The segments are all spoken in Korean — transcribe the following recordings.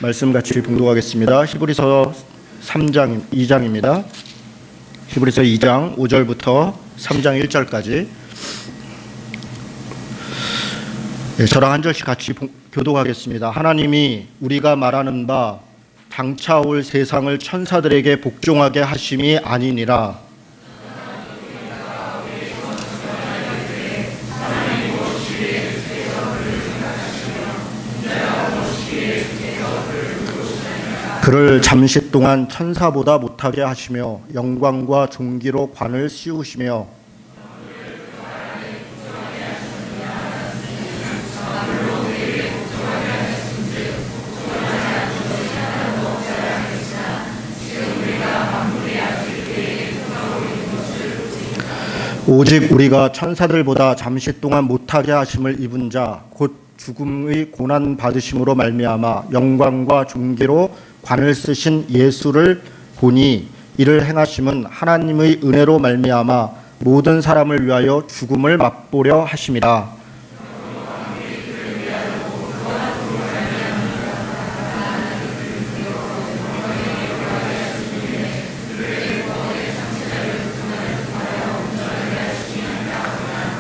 말씀 같이 봉독하겠습니다. 히브리서 3장 2장입니다. 히브리서 2장 5절부터 3장 1절까지 저랑 한 절씩 같이 교독하겠습니다. 하나님이 우리가 말하는 바 장차 올 세상을 천사들에게 복종하게 하심이 아니니라. 그를 잠시 동안 천사보다 못하게 하시며 영광과 존귀로 관을 씌우시며 오직 우리가 천사들보다 잠시 동안 못하게 하심을 입은 자 곧 죽음의 고난 받으심으로 말미암아 영광과 존귀로 관을 쓰신 예수를 보니 이를 행하심은 하나님의 은혜로 말미암아 모든 사람을 위하여 죽음을 맛보려 하심이라.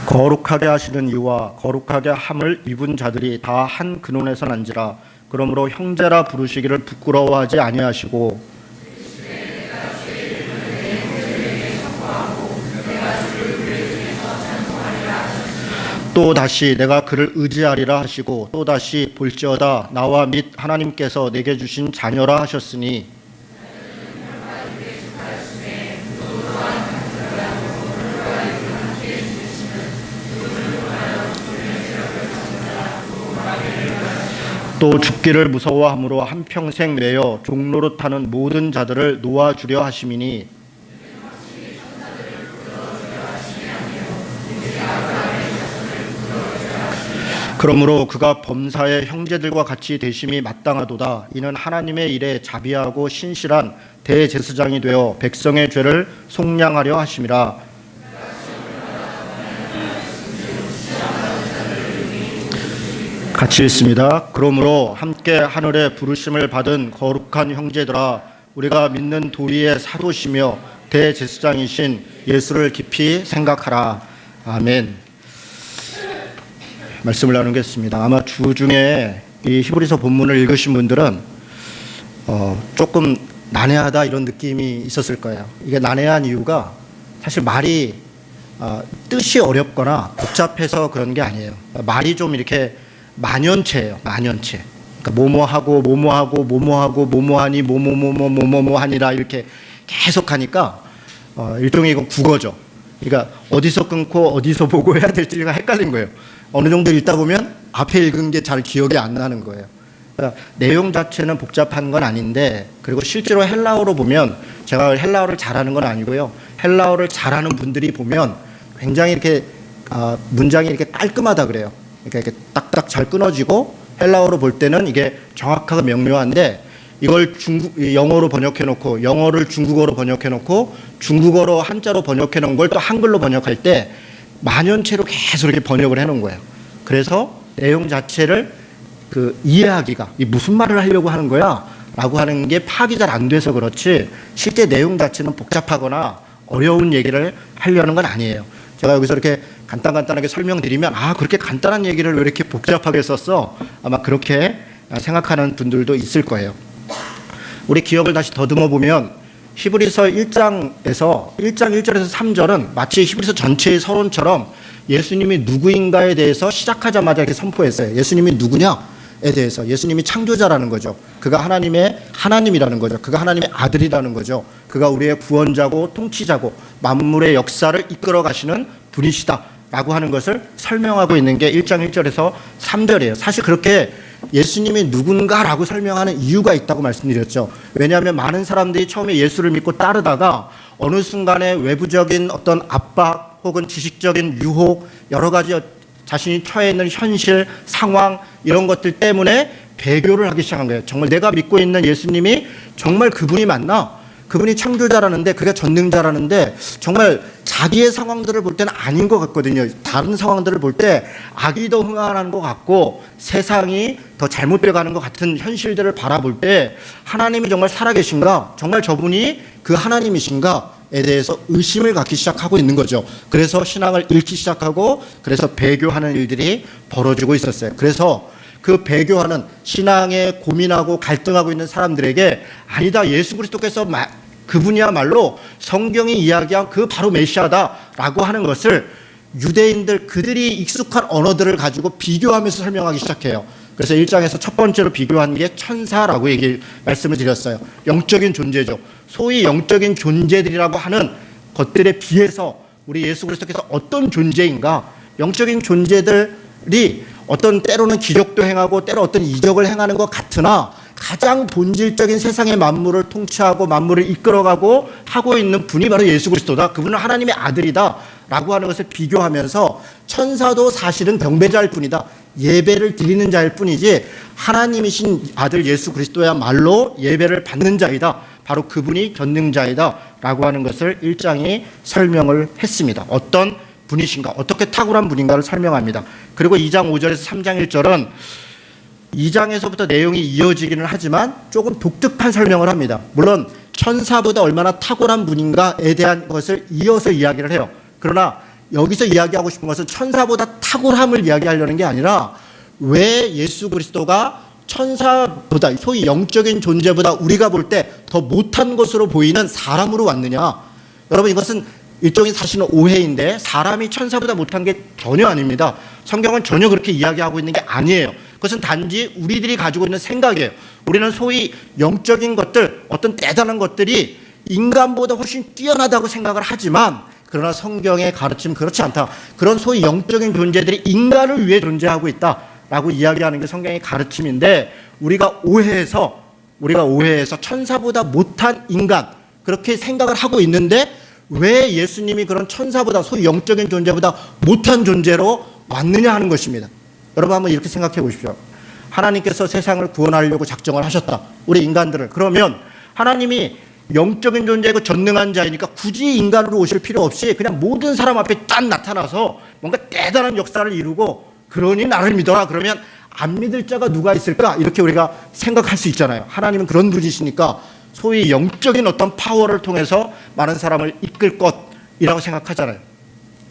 거룩하게 하시는 이와 거룩하게 함을 입은 자들이 다 한 근원에서 난지라. 그러므로 형제라 부르시기를 부끄러워하지 아니하시고 또 다시 내가 그를 의지하리라 하시고 또 다시 볼지어다 나와 및 하나님께서 내게 주신 자녀라 하셨으니 또 죽기를 무서워함으로 한평생 매여 종노릇하는 모든 자들을 놓아주려 하심이니 그러므로 그가 범사의 형제들과 같이 되심이 마땅하도다. 이는 하나님의 일에 자비하고 신실한 대제사장이 되어 백성의 죄를 속량하려 하심이라. 같이 읽습니다. 그러므로 함께 하늘에 부르심을 받은 거룩한 형제들아, 우리가 믿는 도리의 사도시며 대제사장이신 예수를 깊이 생각하라. 아멘. 말씀을 나누겠습니다. 아마 주중에 이 히브리서 본문을 읽으신 분들은 조금 난해하다 이런 느낌이 있었을 거예요. 이게 난해한 이유가 사실 말이 뜻이 어렵거나 복잡해서 그런 게 아니에요. 말이 좀 이렇게 만연체예요. 만연체. 그러니까 뭐뭐하고 뭐뭐하고 뭐뭐하고 뭐뭐하니 뭐뭐뭐뭐뭐뭐하니라 이렇게 계속 하니까 일종의 이건 국어죠. 그러니까 어디서 끊고 어디서 보고 해야 될지가 헷갈린 거예요. 어느 정도 읽다 보면 앞에 읽은 게 잘 기억이 안 나는 거예요. 그러니까 내용 자체는 복잡한 건 아닌데, 그리고 실제로 헬라어로 보면, 제가 헬라어를 잘하는 건 아니고요, 헬라어를 잘하는 분들이 보면 굉장히 이렇게 문장이 이렇게 깔끔하다 그래요. 그러니까 이렇게 딱딱 잘 끊어지고 헬라어로 볼 때는 이게 정확하고 명료한데, 이걸 영어로 번역해 놓고 영어를 중국어로 번역해 놓고 중국어로 한자로 번역해 놓은 걸 또 한글로 번역할 때 만연체로 계속 이렇게 번역을 해 놓은 거예요. 그래서 내용 자체를 이해하기가, 이 무슨 말을 하려고 하는 거야 라고 하는 게 파악이 잘 안 돼서 그렇지, 실제 내용 자체는 복잡하거나 어려운 얘기를 하려는 건 아니에요. 제가 여기서 이렇게 간단하게 설명드리면, 그렇게 간단한 얘기를 왜 이렇게 복잡하게 썼어? 아마 그렇게 생각하는 분들도 있을 거예요. 우리 기억을 다시 더듬어 보면 히브리서 1장에서 1장 1절에서 3절은 마치 히브리서 전체의 서론처럼 예수님이 누구인가에 대해서 시작하자마자 이렇게 선포했어요. 예수님이 누구냐에 대해서. 예수님이 창조자라는 거죠. 그가 하나님이라는 거죠. 그가 하나님의 아들이라는 거죠. 그가 우리의 구원자고 통치자고 만물의 역사를 이끌어 가시는 분이시다 라고 하는 것을 설명하고 있는 게 1장 1절에서 3절이에요. 사실 그렇게 예수님이 누군가라고 설명하는 이유가 있다고 말씀드렸죠. 왜냐하면 많은 사람들이 처음에 예수를 믿고 따르다가 어느 순간에 외부적인 어떤 압박 혹은 지식적인 유혹, 여러 가지 자신이 처해 있는 현실, 상황, 이런 것들 때문에 배교를 하기 시작한 거예요. 정말 내가 믿고 있는 예수님이 정말 그분이 맞나? 그분이 창조자라는데, 그가 전능자라는데 정말 자기의 상황들을 볼 때는 아닌 것 같거든요. 다른 상황들을 볼 때 악이 더 흥황하는 것 같고 세상이 더 잘못되어 가는 것 같은 현실들을 바라볼 때 하나님이 정말 살아계신가? 정말 저분이 그 하나님이신가?에 대해서 의심을 갖기 시작하고 있는 거죠. 그래서 신앙을 잃기 시작하고, 그래서 배교하는 일들이 벌어지고 있었어요. 그래서 그 배교하는, 신앙에 고민하고 갈등하고 있는 사람들에게 아니다, 예수 그리스도께서 그분이야말로 성경이 이야기한 그 바로 메시아다라고 하는 것을 유대인들, 그들이 익숙한 언어들을 가지고 비교하면서 설명하기 시작해요. 그래서 1장에서 첫 번째로 비교한 게 천사라고 말씀을 드렸어요. 영적인 존재죠. 소위 영적인 존재들이라고 하는 것들에 비해서 우리 예수 그리스도께서 어떤 존재인가? 영적인 존재들이 어떤 때로는 기적도 행하고 때로 어떤 이적을 행하는 것 같으나 가장 본질적인 세상의 만물을 통치하고 만물을 이끌어가고 하고 있는 분이 바로 예수 그리스도다. 그분은 하나님의 아들이다 라고 하는 것을 비교하면서 천사도 사실은 경배자일 뿐이다, 예배를 드리는 자일 뿐이지 하나님이신 아들 예수 그리스도야말로 예배를 받는 자이다, 바로 그분이 전능자이다 라고 하는 것을 1장이 설명을 했습니다. 어떤 분이신가, 어떻게 탁월한 분인가를 설명합니다. 그리고 2장 5절에서 3장 1절은 2장에서부터 내용이 이어지기는 하지만 조금 독특한 설명을 합니다. 물론 천사보다 얼마나 탁월한 분인가에 대한 것을 이어서 이야기를 해요. 그러나 여기서 이야기하고 싶은 것은 천사보다 탁월함을 이야기하려는 게 아니라 왜 예수 그리스도가 천사보다, 소위 영적인 존재보다 우리가 볼 때 더 못한 것으로 보이는 사람으로 왔느냐. 여러분, 이것은 일종의 사실은 오해인데 사람이 천사보다 못한 게 전혀 아닙니다. 성경은 전혀 그렇게 이야기하고 있는 게 아니에요. 그것은 단지 우리들이 가지고 있는 생각이에요. 우리는 소위 영적인 것들, 어떤 대단한 것들이 인간보다 훨씬 뛰어나다고 생각을 하지만, 그러나 성경의 가르침은 그렇지 않다. 그런 소위 영적인 존재들이 인간을 위해 존재하고 있다라고 이야기하는 게 성경의 가르침인데, 우리가 오해해서 천사보다 못한 인간, 그렇게 생각을 하고 있는데 왜 예수님이 그런 천사보다, 소위 영적인 존재보다 못한 존재로 왔느냐 하는 것입니다. 여러분, 한번 이렇게 생각해 보십시오. 하나님께서 세상을 구원하려고 작정을 하셨다, 우리 인간들을. 그러면 하나님이 영적인 존재이고 전능한 자이니까 굳이 인간으로 오실 필요 없이 그냥 모든 사람 앞에 딱 나타나서 뭔가 대단한 역사를 이루고, 그러니 나를 믿어라, 그러면 안 믿을 자가 누가 있을까? 이렇게 우리가 생각할 수 있잖아요. 하나님은 그런 분이시니까 소위 영적인 어떤 파워를 통해서 많은 사람을 이끌 것이라고 생각하잖아요.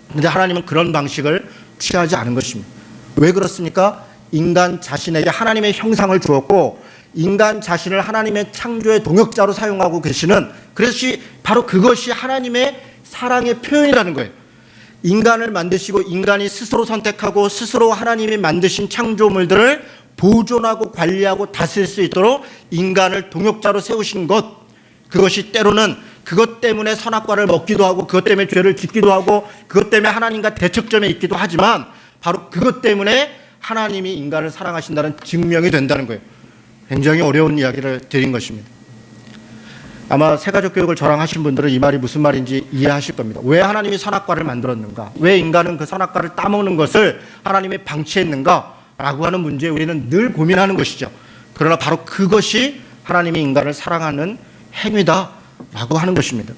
그런데 하나님은 그런 방식을 취하지 않은 것입니다. 왜 그렇습니까? 인간 자신에게 하나님의 형상을 주었고 인간 자신을 하나님의 창조의 동역자로 사용하고 계시는, 그것이 바로 그것이 하나님의 사랑의 표현이라는 거예요. 인간을 만드시고 인간이 스스로 선택하고 스스로 하나님이 만드신 창조물들을 보존하고 관리하고 다스릴 수 있도록 인간을 동역자로 세우신 것, 그것이 때로는 그것 때문에 선악과를 먹기도 하고 그것 때문에 죄를 짓기도 하고 그것 때문에 하나님과 대척점에 있기도 하지만, 바로 그것 때문에 하나님이 인간을 사랑하신다는 증명이 된다는 거예요. 굉장히 어려운 이야기를 드린 것입니다. 아마 새가족 교육을 저랑 하신 분들은 이 말이 무슨 말인지 이해하실 겁니다. 왜 하나님이 선악과를 만들었는가? 왜 인간은 그 선악과를 따먹는 것을 하나님이 방치했는가? 라고 하는 문제에 우리는 늘 고민하는 것이죠. 그러나 바로 그것이 하나님이 인간을 사랑하는 행위다라고 하는 것입니다.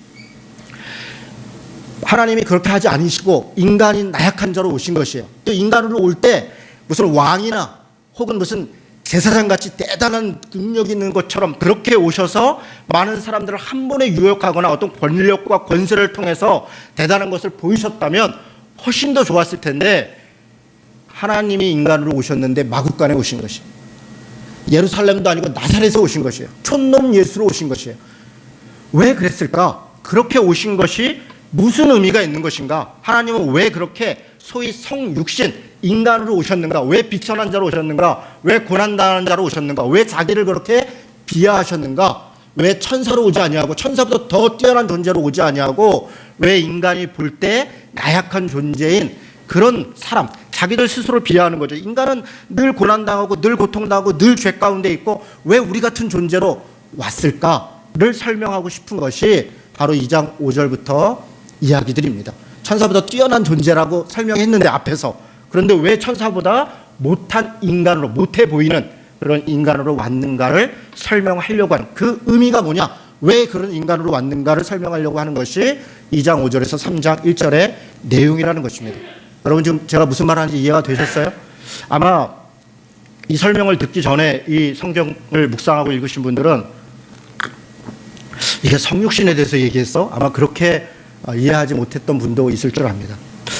하나님이 그렇게 하지 않으시고 인간이 나약한 자로 오신 것이에요. 또 인간으로 올 때 무슨 왕이나 혹은 무슨 제사장같이 대단한 능력이 있는 것처럼 그렇게 오셔서 많은 사람들을 한 번에 유혹하거나 어떤 권력과 권세를 통해서 대단한 것을 보이셨다면 훨씬 더 좋았을 텐데, 하나님이 인간으로 오셨는데 마구간에 오신 것이에요. 예루살렘도 아니고 나사렛에 오신 것이에요. 촌놈 예수로 오신 것이에요. 왜 그랬을까? 그렇게 오신 것이 무슨 의미가 있는 것인가? 하나님은 왜 그렇게 소위 성육신, 인간으로 오셨는가? 왜 비천한 자로 오셨는가? 왜 고난당하는 자로 오셨는가? 왜 자기를 그렇게 비하하셨는가? 왜 천사로 오지 아니하고 천사보다 더 뛰어난 존재로 오지 아니하고 왜 인간이 볼 때 나약한 존재인 그런 사람, 자기들 스스로 비하하는 거죠. 인간은 늘 고난당하고 늘 고통당하고 늘 죄 가운데 있고 왜 우리 같은 존재로 왔을까를 설명하고 싶은 것이 바로 2장 5절부터 이야기들입니다. 천사보다 뛰어난 존재라고 설명했는데 앞에서, 그런데 왜 천사보다 못한 인간으로, 못해 보이는 그런 인간으로 왔는가를 설명하려고 하는 그 의미가 뭐냐? 왜 그런 인간으로 왔는가를 설명하려고 하는 것이 2장 5절에서 3장 1절의 내용이라는 것입니다. 여러분 지금 제가 무슨 말 하는지 이해가 되셨어요? 아마 이 설명을 듣기 전에 이 성경을 묵상하고 읽으신 분들은 이게 성육신에 대해서 얘기했어? 아마 그렇게 이해하지 못했던 분도 있을 줄 압니다.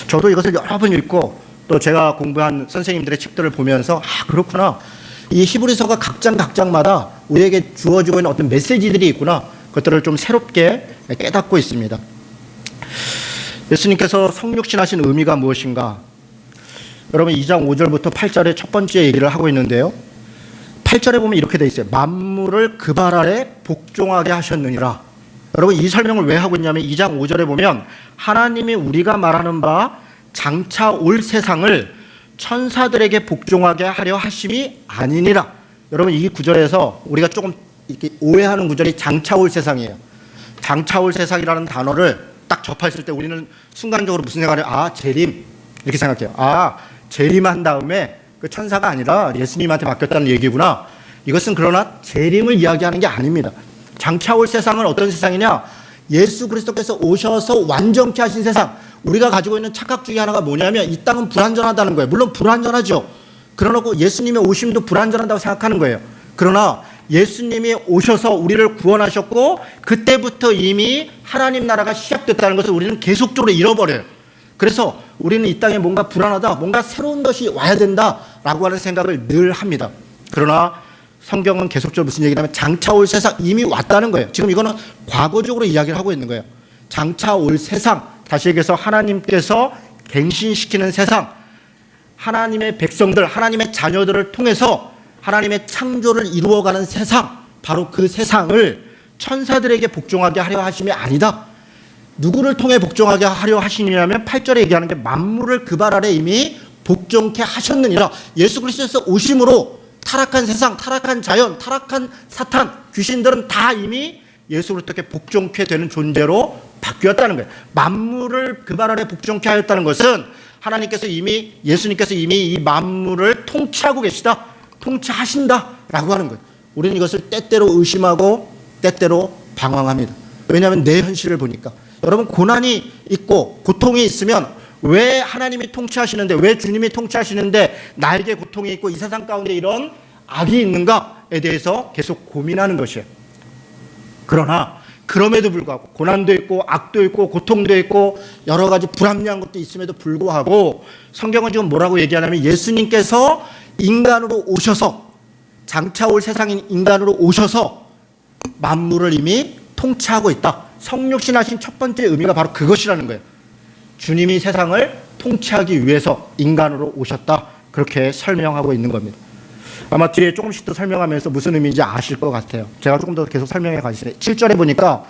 저도 이것을 여러 번 읽고 또 제가 공부한 선생님들의 책들을 보면서 그렇구나. 이 히브리서가 각장마다 우리에게 주어지고 있는 어떤 메시지들이 있구나. 그것들을 좀 새롭게 깨닫고 있습니다. 예수님께서 성육신하신 의미가 무엇인가? 여러분 2장 5절부터 8절의 첫 번째 얘기를 하고 있는데요. 8절에 보면 이렇게 돼 있어요. 만물을 그 발 아래 복종하게 하셨느니라. 여러분 이 설명을 왜 하고 있냐면 2장 5절에 보면 하나님이 우리가 말하는 바 장차 올 세상을 천사들에게 복종하게 하려 하심이 아니니라. 여러분 이 구절에서 우리가 조금 이렇게 오해하는 구절이 장차 올 세상이에요. 장차 올 세상이라는 단어를 딱 접했을 때 우리는 순간적으로 무슨 생각을 해요? 재림 이렇게 생각해요. 재림한 다음에 그 천사가 아니라 예수님한테 바뀌었다는 얘기구나. 이것은 그러나 재림을 이야기하는 게 아닙니다. 장차 올 세상은 어떤 세상이냐? 예수 그리스도께서 오셔서 완전케 하신 세상. 우리가 가지고 있는 착각 중에 하나가 뭐냐면 이 땅은 불완전하다는 거예요. 물론 불완전하죠. 그러놓고 예수님의 오심도 불완전하다고 생각하는 거예요. 그러나 예수님이 오셔서 우리를 구원하셨고 그때부터 이미 하나님 나라가 시작됐다는 것을 우리는 계속적으로 잃어버려요. 그래서 우리는 이 땅에 뭔가 불안하다, 뭔가 새로운 것이 와야 된다라고 하는 생각을 늘 합니다. 그러나 성경은 계속적으로 무슨 얘기를 하면 장차 올 세상 이미 왔다는 거예요. 지금 이거는 과거적으로 이야기를 하고 있는 거예요. 장차 올 세상, 다시 얘기해서 하나님께서 갱신시키는 세상, 하나님의 백성들, 하나님의 자녀들을 통해서 하나님의 창조를 이루어가는 세상, 바로 그 세상을 천사들에게 복종하게 하려 하심이 아니다. 누구를 통해 복종하게 하려 하시냐면 8절에 얘기하는 게 만물을 그 발 아래 이미 복종케 하셨느니라. 예수 그리스도에서 오심으로 타락한 세상, 타락한 자연, 타락한 사탄, 귀신들은 다 이미 예수 그리스도께 복종케 되는 존재로 바뀌었다는 거예요. 만물을 그 발 아래 복종케 하였다는 것은 하나님께서 이미, 예수님께서 이미 이 만물을 통치하고 계시다, 통치하신다라고 하는 거예요. 우리는 이것을 때때로 의심하고 때때로 방황합니다. 왜냐하면 내 현실을 보니까. 여러분 고난이 있고 고통이 있으면 왜 하나님이 통치하시는데, 왜 주님이 통치하시는데 나에게 고통이 있고 이 세상 가운데 이런 악이 있는가에 대해서 계속 고민하는 것이에요. 그러나 그럼에도 불구하고 고난도 있고 악도 있고 고통도 있고 여러 가지 불합리한 것도 있음에도 불구하고 성경은 지금 뭐라고 얘기하냐면 예수님께서 인간으로 오셔서, 장차 올 세상인 인간으로 오셔서 만물을 이미 통치하고 있다. 성육신하신 첫 번째 의미가 바로 그것이라는 거예요. 주님이 세상을 통치하기 위해서 인간으로 오셨다. 그렇게 설명하고 있는 겁니다. 아마 뒤에 조금씩 더 설명하면서 무슨 의미인지 아실 것 같아요. 제가 조금 더 계속 설명해 가겠습니다. 7절에 보니까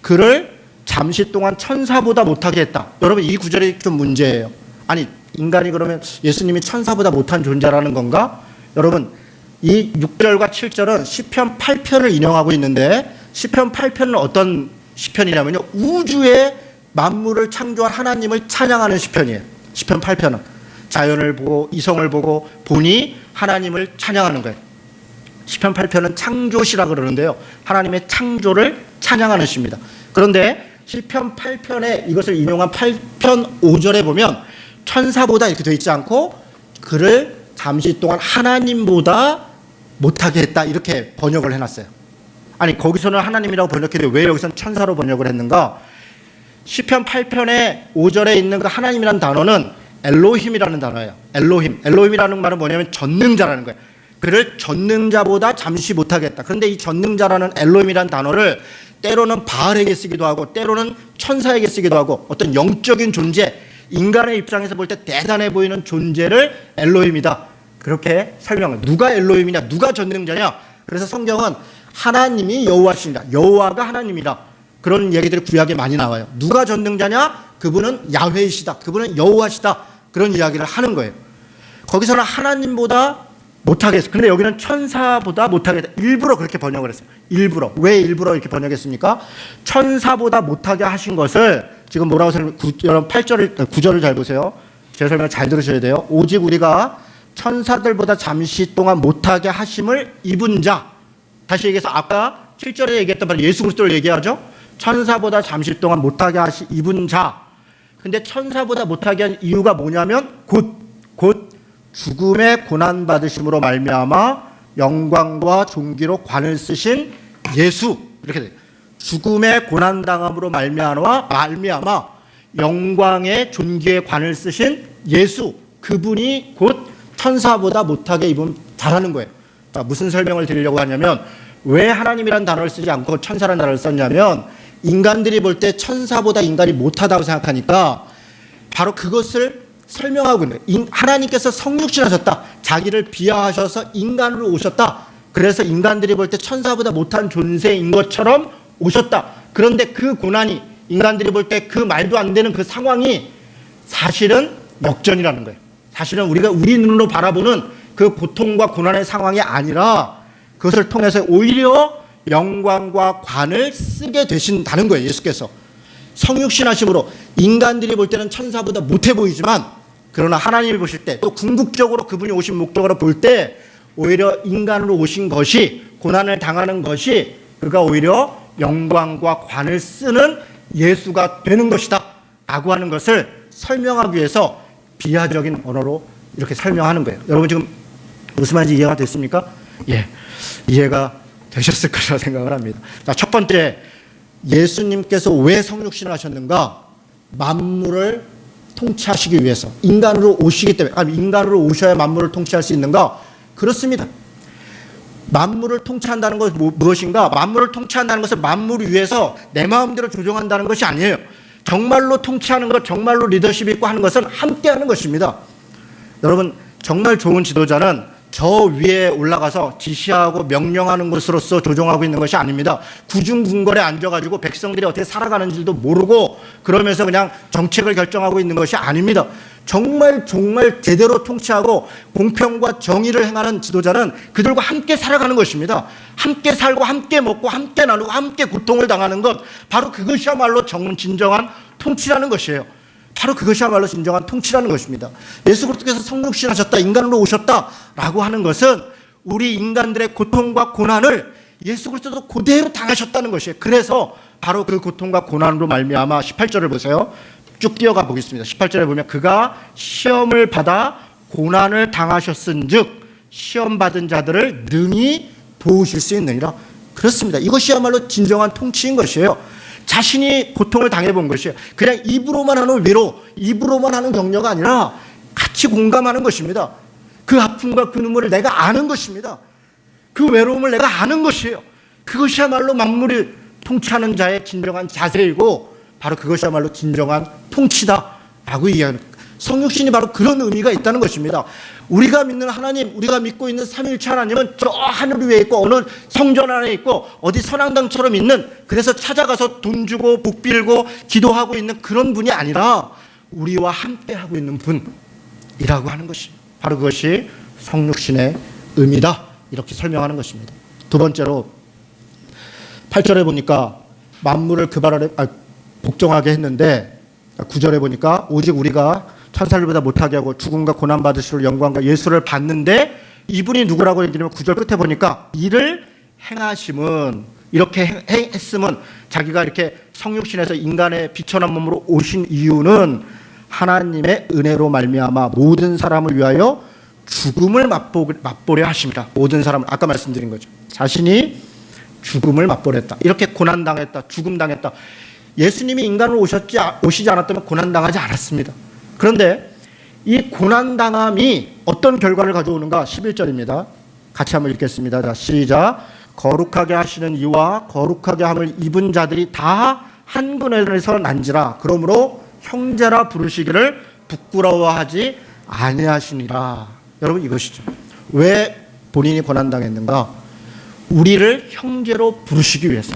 그를 잠시 동안 천사보다 못하게 했다. 여러분 이 구절이 좀 문제예요. 아니 인간이 그러면 예수님이 천사보다 못한 존재라는 건가? 여러분 이 6절과 7절은 시편 8편을 인용하고 있는데 시편 8편은 어떤 시편이냐면요, 우주의 만물을 창조한 하나님을 찬양하는 시편이에요. 시편 8편은 자연을 보고 이성을 보고 보니 하나님을 찬양하는 거예요. 시편 8편은 창조시라 그러는데요, 하나님의 창조를 찬양하는 시입니다. 그런데 시편 8편에 이것을 인용한 8편 5절에 보면 천사보다 이렇게 되어 있지 않고 그를 잠시 동안 하나님보다 못하게 했다, 이렇게 번역을 해놨어요. 아니 거기서는 하나님이라고 번역했는데 왜 여기서는 천사로 번역을 했는가? 시편 8편의 5절에 있는 그 하나님이라는 단어는 엘로힘이라는 단어예요. 엘로힘이라는 말은 뭐냐면 전능자라는 거예요. 그를 전능자보다 잠시 못하게 했다. 그런데 이 전능자라는 엘로힘이라는 단어를 때로는 바알에게 쓰기도 하고 때로는 천사에게 쓰기도 하고 어떤 영적인 존재, 인간의 입장에서 볼 때 대단해 보이는 존재를 엘로힘이다, 그렇게 설명을. 누가 엘로힘이냐, 누가 전능자냐? 그래서 성경은 하나님이 여호와시다, 여호와가 하나님이다, 그런 얘기들이 구약에 많이 나와요. 누가 전능자냐? 그분은 야훼이시다, 그분은 여호와시다, 그런 이야기를 하는 거예요. 거기서는 하나님보다 못하게 했어요. 근데 여기는 천사보다 못하게 했다. 일부러 그렇게 번역을 했어요. 일부러. 왜 일부러 이렇게 번역했습니까? 천사보다 못하게 하신 것을 지금 뭐라고 설명, 여러분 9절을 잘 보세요. 제 설명 잘 들으셔야 돼요. 오직 우리가 천사들보다 잠시 동안 못하게 하심을 입은 자. 다시 얘기해서 아까 7절에 얘기했던 바로 예수 그리스도를 얘기하죠. 천사보다 잠시 동안 못하게 입은 자. 근데 천사보다 못하게 한 이유가 뭐냐면 곧 죽음의 고난 받으심으로 말미암아 영광과 존귀로 관을 쓰신 예수. 이렇게 돼요. 죽음의 고난 당함으로 말미암아 영광의 존귀의 관을 쓰신 예수. 그분이 곧 천사보다 못하게 입은 자라는 거예요. 자, 무슨 설명을 드리려고 하냐면 왜 하나님이라는 단어를 쓰지 않고 천사라는 단어를 썼냐면 인간들이 볼 때 천사보다 인간이 못하다고 생각하니까 바로 그것을 설명하고 있는 거예요. 하나님께서 성육신하셨다. 자기를 비하하셔서 인간으로 오셨다. 그래서 인간들이 볼 때 천사보다 못한 존재인 것처럼 오셨다. 그런데 그 고난이 인간들이 볼 때 그 말도 안 되는 그 상황이 사실은 역전이라는 거예요. 사실은 우리가 우리 눈으로 바라보는 그 고통과 고난의 상황이 아니라 그것을 통해서 오히려 영광과 관을 쓰게 되신다는 거예요. 예수께서 성육신하심으로 인간들이 볼 때는 천사보다 못해 보이지만 그러나 하나님이 보실 때 또 궁극적으로 그분이 오신 목적으로 볼 때 오히려 인간으로 오신 것이 고난을 당하는 것이 그가 오히려 영광과 관을 쓰는 예수가 되는 것이다 라고 하는 것을 설명하기 위해서 비하적인 언어로 이렇게 설명하는 거예요. 여러분 지금 무슨 말인지 이해가 됐습니까? 예, 이해가 되셨을 거라 생각을 합니다. 자, 첫 번째, 예수님께서 왜 성육신을 하셨는가? 만물을 통치하시기 위해서. 인간으로 오시기 때문에. 인간으로 오셔야 만물을 통치할 수 있는가? 그렇습니다. 만물을 통치한다는 것은 무엇인가? 만물을 통치한다는 것은 만물 위에서 내 마음대로 조종한다는 것이 아니에요. 정말로 통치하는 것, 정말로 리더십 있고 하는 것은 함께하는 것입니다. 여러분, 정말 좋은 지도자는 저 위에 올라가서 지시하고 명령하는 것으로서 조종하고 있는 것이 아닙니다. 구중궁궐에 앉아가지고 백성들이 어떻게 살아가는지도 모르고 그러면서 그냥 정책을 결정하고 있는 것이 아닙니다. 정말 제대로 통치하고 공평과 정의를 행하는 지도자는 그들과 함께 살아가는 것입니다. 함께 살고 함께 먹고 함께 나누고 함께 고통을 당하는 것, 바로 그것이야말로 진정한 통치라는 것이에요. 바로 그것이야말로 진정한 통치라는 것입니다. 예수 그리스도께서 성육신하셨다, 인간으로 오셨다라고 하는 것은 우리 인간들의 고통과 고난을 예수 그리스도도 그대로 당하셨다는 것이에요. 그래서 바로 그 고통과 고난으로 말미암아 18절을 보세요. 쭉 뛰어가 보겠습니다. 18절에 보면 그가 시험을 받아 고난을 당하셨은즉 시험 받은 자들을 능히 도우실 수 있느니라. 그렇습니다. 이것이야말로 진정한 통치인 것이에요. 자신이 고통을 당해본 것이에요. 그냥 입으로만 하는 위로, 입으로만 하는 격려가 아니라 같이 공감하는 것입니다. 그 아픔과 그 눈물을 내가 아는 것입니다. 그 외로움을 내가 아는 것이에요. 그것이야말로 만물을 통치하는 자의 진정한 자세이고 바로 그것이야말로 진정한 통치다라고 이야기하는 거예요. 성육신이 바로 그런 의미가 있다는 것입니다. 우리가 믿는 하나님, 우리가 믿고 있는 삼위일체 하나님은 저 하늘 위에 있고 어느 성전 안에 있고 어디 선앙당처럼 있는, 그래서 찾아가서 돈 주고 복 빌고 기도하고 있는 그런 분이 아니라 우리와 함께 하고 있는 분이라고 하는 것이 바로 그것이 성육신의 의미다, 이렇게 설명하는 것입니다. 두 번째로 8절에 보니까 만물을 그 발 아래 복종하게 했는데 9절에 보니까 오직 우리가 천사들보다 못하게 하고 죽음과 고난 받으시로 영광과 예수를 받는데 이분이 누구라고 얘기하면 9절 끝에 보니까 이를 행하심은, 이렇게 했음은, 자기가 이렇게 성육신에서 인간의 비천한 몸으로 오신 이유는 하나님의 은혜로 말미암아 모든 사람을 위하여 죽음을 맛보려 하십니다. 모든 사람을, 아까 말씀드린 거죠. 자신이 죽음을 맛보랬다. 이렇게 고난당했다, 죽음당했다. 예수님이 인간으로 오시지 않았다면 고난당하지 않았습니다. 그런데 이 고난당함이 어떤 결과를 가져오는가? 11절입니다. 같이 한번 읽겠습니다. 자, 시작. 거룩하게 하시는 이와 거룩하게 함을 입은 자들이 다 한 근원에서 난지라. 그러므로 형제라 부르시기를 부끄러워하지 아니하시니라. 여러분, 이것이죠. 왜 본인이 고난당했는가? 우리를 형제로 부르시기 위해서,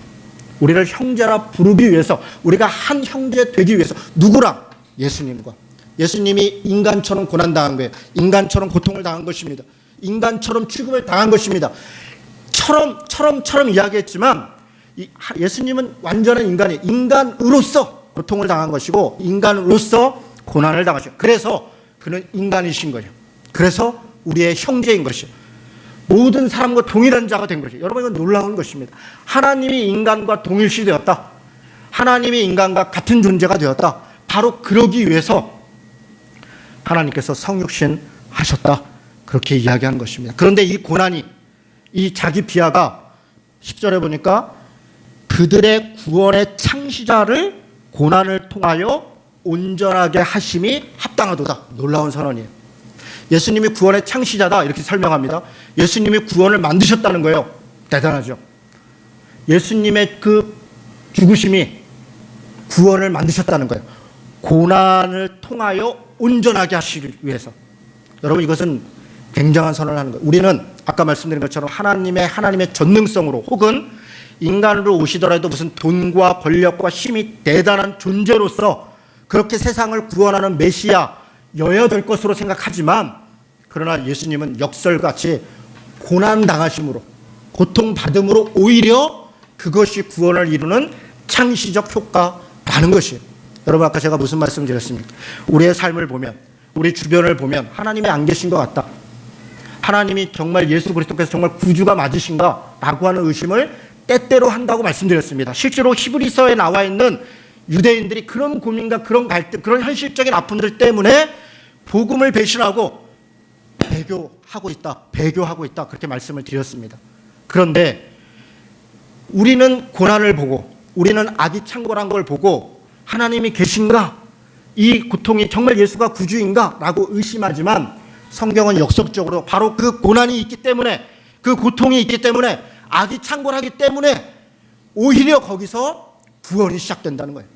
우리를 형제라 부르기 위해서, 우리가 한 형제 되기 위해서. 누구랑? 예수님과. 예수님이 인간처럼 고난당한 거예요. 인간처럼 고통을 당한 것입니다. 인간처럼 죽음을 당한 것입니다. 처럼 이야기했지만 예수님은 완전한 인간이, 인간으로서 고통을 당한 것이고 인간으로서 고난을 당하셨어요. 그래서 그는 인간이신 거예요. 그래서 우리의 형제인 것이에요. 모든 사람과 동일한 자가 된 것이에요. 여러분, 이건 놀라운 것입니다. 하나님이 인간과 동일시 되었다. 하나님이 인간과 같은 존재가 되었다. 바로 그러기 위해서 하나님께서 성육신 하셨다. 그렇게 이야기하는 것입니다. 그런데 이 고난이, 이 자기 비하가 10절에 보니까 그들의 구원의 창시자를 고난을 통하여 온전하게 하심이 합당하도다. 놀라운 선언이에요. 예수님이 구원의 창시자다 이렇게 설명합니다. 예수님이 구원을 만드셨다는 거예요. 대단하죠. 예수님의 그 죽으심이 구원을 만드셨다는 거예요. 고난을 통하여 온전하게 하시기 위해서. 여러분, 이것은 굉장한 선언을 하는 거예요. 우리는 아까 말씀드린 것처럼 하나님의 전능성으로 혹은 인간으로 오시더라도 무슨 돈과 권력과 힘이 대단한 존재로서 그렇게 세상을 구원하는 메시아여야 될 것으로 생각하지만, 그러나 예수님은 역설같이 고난당하심으로, 고통받음으로 오히려 그것이 구원을 이루는 창시적 효과라는 것이에요. 여러분, 아까 제가 무슨 말씀 드렸습니까? 우리의 삶을 보면, 우리 주변을 보면 하나님이 안 계신 것 같다. 하나님이 정말 예수 그리스도께서 정말 구주가 맞으신가? 라고 하는 의심을 때때로 한다고 말씀드렸습니다. 실제로 히브리서에 나와 있는 유대인들이 그런 고민과 그런 갈등, 그런 현실적인 아픔들 때문에 복음을 배신하고 배교하고 있다. 그렇게 말씀을 드렸습니다. 그런데 우리는 고난을 보고, 우리는 악이 창궐한 걸 보고 하나님이 계신가? 이 고통이 정말 예수가 구주인가? 라고 의심하지만 성경은 역설적으로 바로 그 고난이 있기 때문에, 그 고통이 있기 때문에, 악이 창궐하기 때문에 오히려 거기서 구원이 시작된다는 거예요.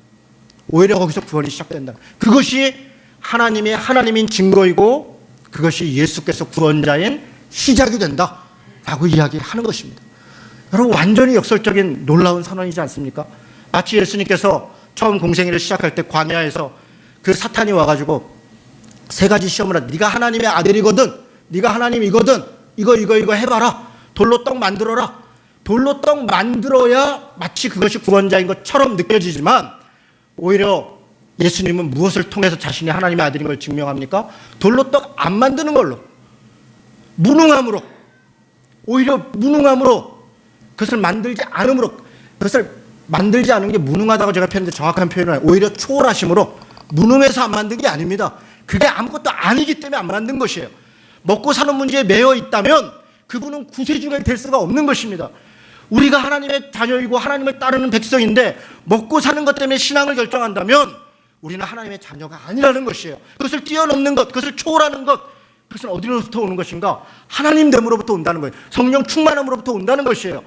오히려 거기서 구원이 시작된다. 그것이 하나님인 증거이고 그것이 예수께서 구원자인 시작이 된다라고 이야기하는 것입니다. 여러분, 완전히 역설적인 놀라운 선언이지 않습니까? 마치 예수님께서 처음 공생애를 시작할 때 광야에서 그 사탄이 와가지고 세 가지 시험을 하다. 네가 하나님의 아들이거든, 네가 하나님이거든, 이거 해봐라. 돌로 떡 만들어라. 돌로 떡 만들어야 마치 그것이 구원자인 것처럼 느껴지지만 오히려 예수님은 무엇을 통해서 자신이 하나님의 아들인 걸 증명합니까? 돌로 떡 안 만드는 걸로, 무능함으로, 오히려 무능함으로, 그것을 만들지 않음으로, 그것을 만들지 않은 게 무능하다고 제가 표현했는데 정확한 표현은 아니에요. 오히려 초월하심으로, 무능해서 안 만든 게 아닙니다. 그게 아무것도 아니기 때문에 안 만든 것이에요. 먹고 사는 문제에 매여 있다면 그분은 구세주가 될 수가 없는 것입니다. 우리가 하나님의 자녀이고 하나님을 따르는 백성인데 먹고 사는 것 때문에 신앙을 결정한다면 우리는 하나님의 자녀가 아니라는 것이에요. 그것을 뛰어넘는 것, 그것을 초월하는 것, 그것은 어디로부터 오는 것인가? 하나님됨으로부터 온다는 거예요. 성령 충만함으로부터 온다는 것이에요.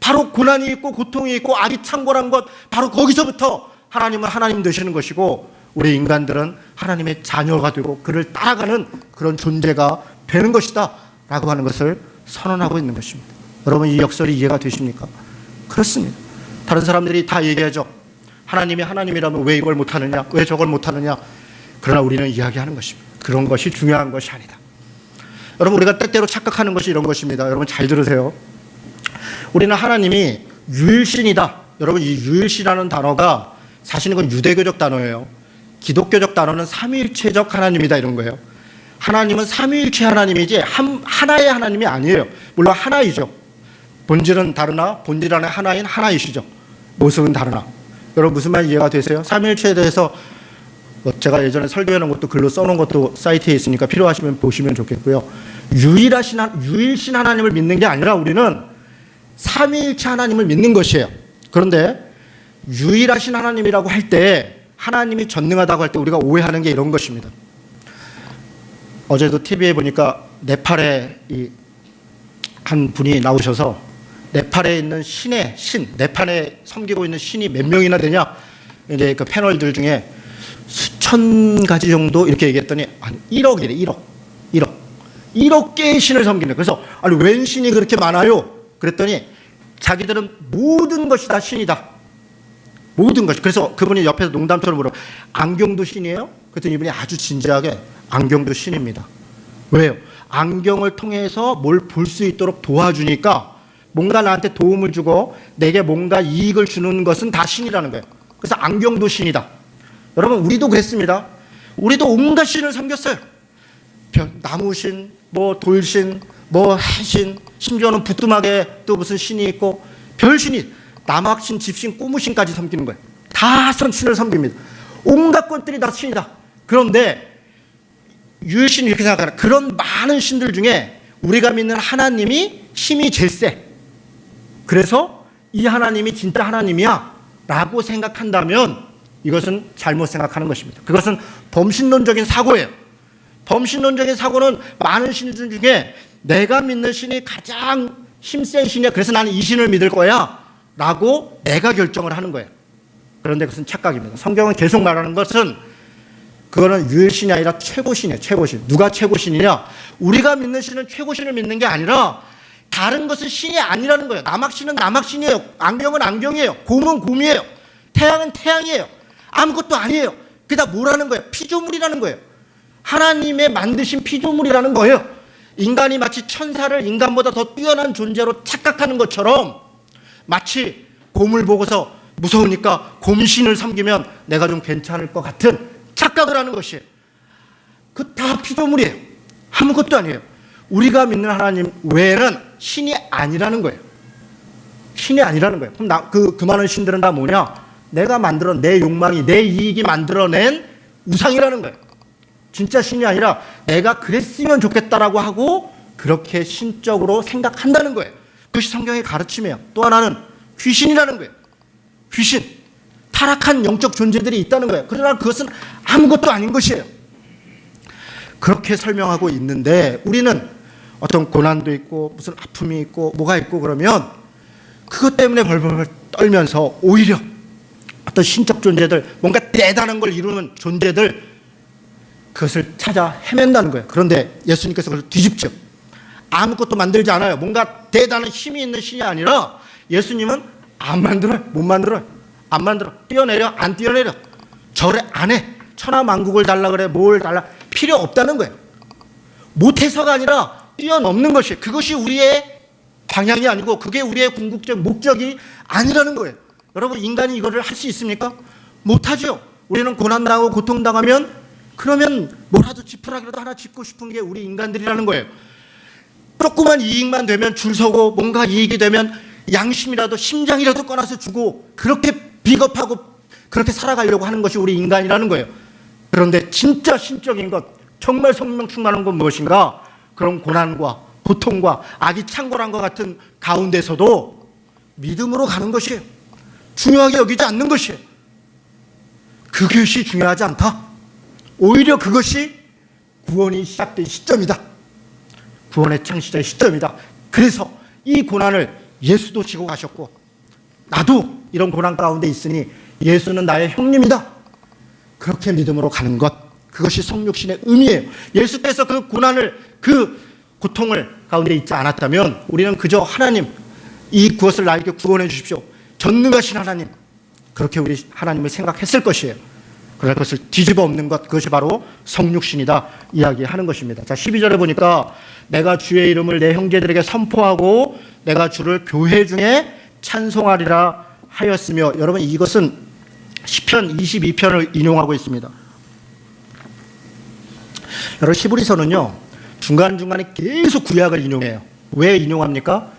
바로 고난이 있고 고통이 있고 악이 창궐한 것, 바로 거기서부터 하나님은 하나님 되시는 것이고 우리 인간들은 하나님의 자녀가 되고 그를 따라가는 그런 존재가 되는 것이다 라고 하는 것을 선언하고 있는 것입니다. 여러분, 이 역설이 이해가 되십니까? 그렇습니다. 다른 사람들이 다 얘기하죠. 하나님이 하나님이라면 왜 이걸 못하느냐, 왜 저걸 못하느냐. 그러나 우리는 이야기하는 것입니다. 그런 것이 중요한 것이 아니다. 여러분, 우리가 때때로 착각하는 것이 이런 것입니다. 여러분, 잘 들으세요. 우리는 하나님이 유일신이다. 여러분, 이 유일신이라는 단어가 사실 이건 유대교적 단어예요. 기독교적 단어는 삼위일체적 하나님이다 이런 거예요. 하나님은 삼위일체 하나님이지 하나의 하나님이 아니에요. 물론 하나이죠. 본질은 다르나 본질 안에 하나인 하나이시죠. 모습은 다르나. 여러분, 무슨 말 이해가 되세요? 삼위일체에 대해서 제가 예전에 설교해놓은 것도 글로 써놓은 것도 사이트에 있으니까 필요하시면 보시면 좋겠고요. 유일신 하나님을 믿는 게 아니라 우리는 삼위일체 하나님을 믿는 것이에요. 그런데 유일하신 하나님이라고 할 때, 하나님이 전능하다고 할 때 우리가 오해하는 게 이런 것입니다. 어제도 TV에 보니까 네팔에 한 분이 나오셔서 네팔에 있는 네팔에 섬기고 있는 신이 몇 명이나 되냐? 이제 그 패널들 중에 수천 가지 정도 이렇게 얘기했더니 한 1억이래. 1억 개의 신을 섬기는. 그래서 아니, 웬 신이 그렇게 많아요? 그랬더니 자기들은 모든 것이 다 신이다. 모든 것이. 그래서 그분이 옆에서 농담처럼 물어, 안경도 신이에요? 그랬더니 이분이 아주 진지하게 안경도 신입니다. 왜요? 안경을 통해서 뭘 볼 수 있도록 도와주니까 뭔가 나한테 도움을 주고 내게 뭔가 이익을 주는 것은 다 신이라는 거예요. 그래서 안경도 신이다. 여러분, 우리도 그랬습니다. 우리도 온갖 신을 섬겼어요. 나무신, 뭐 돌신, 뭐 해신, 심지어는 부뚜막에 또 무슨 신이 있고 별신이 남학신, 집신, 꼬무신까지 섬기는 거예요. 다 신을 섬깁니다. 온갖 것들이 다 신이다. 그런데 유일신 이렇게 생각하라. 그런 많은 신들 중에 우리가 믿는 하나님이 힘이 제일 세. 그래서 이 하나님이 진짜 하나님이야 라고 생각한다면 이것은 잘못 생각하는 것입니다. 그것은 범신론적인 사고예요. 범신론적인 사고는 많은 신들 중에 내가 믿는 신이 가장 힘센 신이야. 그래서 나는 이 신을 믿을 거야 라고 내가 결정을 하는 거예요. 그런데 그것은 착각입니다. 성경은 계속 말하는 것은 그거는 유일신이 아니라 최고신이에요. 최고신. 누가 최고신이냐? 우리가 믿는 신은 최고신을 믿는 게 아니라 다른 것은 신이 아니라는 거예요. 남학신은 남학신이에요. 안경은 안경이에요. 곰은 곰이에요. 태양은 태양이에요. 아무것도 아니에요. 그게 다 뭐라는 거예요? 피조물이라는 거예요. 하나님의 만드신 피조물이라는 거예요. 인간이 마치 천사를 인간보다 더 뛰어난 존재로 착각하는 것처럼 마치 곰을 보고서 무서우니까 곰신을 섬기면 내가 좀 괜찮을 것 같은 착각을 하는 것이에요. 그 다 피조물이에요. 아무것도 아니에요. 우리가 믿는 하나님 외에는 신이 아니라는 거예요. 신이 아니라는 거예요. 그럼 그 많은 신들은 다 뭐냐? 내가 만들어 내 욕망이 내 이익이 만들어낸 우상이라는 거예요. 진짜 신이 아니라 내가 그랬으면 좋겠다라고 하고 그렇게 신적으로 생각한다는 거예요. 그것이 성경의 가르침이에요. 또 하나는 귀신이라는 거예요. 귀신, 타락한 영적 존재들이 있다는 거예요. 그러나 그것은 아무것도 아닌 것이에요. 그렇게 설명하고 있는데 우리는 어떤 고난도 있고 무슨 아픔이 있고 뭐가 있고 그러면 그것 때문에 벌벌 떨면서 오히려 어떤 신적 존재들, 뭔가 대단한 걸 이루는 존재들 그것을 찾아 헤맨다는 거예요. 그런데 예수님께서 그걸 뒤집죠. 아무것도 만들지 않아요. 뭔가 대단한 힘이 있는 신이 아니라 예수님은 안 만들어요. 못 만들어요. 안 만들어. 뛰어내려. 안 뛰어내려. 절에 안 해. 천하만국을 달라 그래. 뭘 달라. 필요 없다는 거예요. 못해서가 아니라 뛰어넘는 것이, 그것이 우리의 방향이 아니고 그게 우리의 궁극적 목적이 아니라는 거예요. 여러분, 인간이 이거를 할 수 있습니까? 못하죠. 우리는 고난당하고 고통당하면 그러면 뭐라도 지푸라기라도 하나 짚고 싶은 게 우리 인간들이라는 거예요. 조그만 이익만 되면 줄 서고 뭔가 이익이 되면 양심이라도 심장이라도 꺼내서 주고 그렇게 비겁하고 그렇게 살아가려고 하는 것이 우리 인간이라는 거예요. 그런데 진짜 신적인 것, 정말 성령 충만한 건 무엇인가? 그런 고난과 고통과 악이 창궐한 것 같은 가운데서도 믿음으로 가는 것이에요. 중요하게 여기지 않는 것이에요. 그것이 중요하지 않다. 오히려 그것이 구원이 시작된 시점이다. 구원의 창시자의 시점이다. 그래서 이 고난을 예수도 지고 가셨고 나도 이런 고난 가운데 있으니 예수는 나의 형님이다. 그렇게 믿음으로 가는 것, 그것이 성육신의 의미예요. 예수께서 그 고난을, 그 고통을 가운데 있지 않았다면 우리는 그저 하나님, 이 그것을 나에게 구원해 주십시오, 전능하신 하나님, 그렇게 우리 하나님을 생각했을 것이에요. 그러나 그것을 뒤집어 엎는 것, 그것이 바로 성육신이다 이야기하는 것입니다. 자, 12절에 보니까 내가 주의 이름을 내 형제들에게 선포하고 내가 주를 교회 중에 찬송하리라 하였으며, 여러분 이것은 시편 22편을 인용하고 있습니다. 여러분, 히브리서는요 중간중간에 계속 구약을 인용해요. 왜 인용합니까?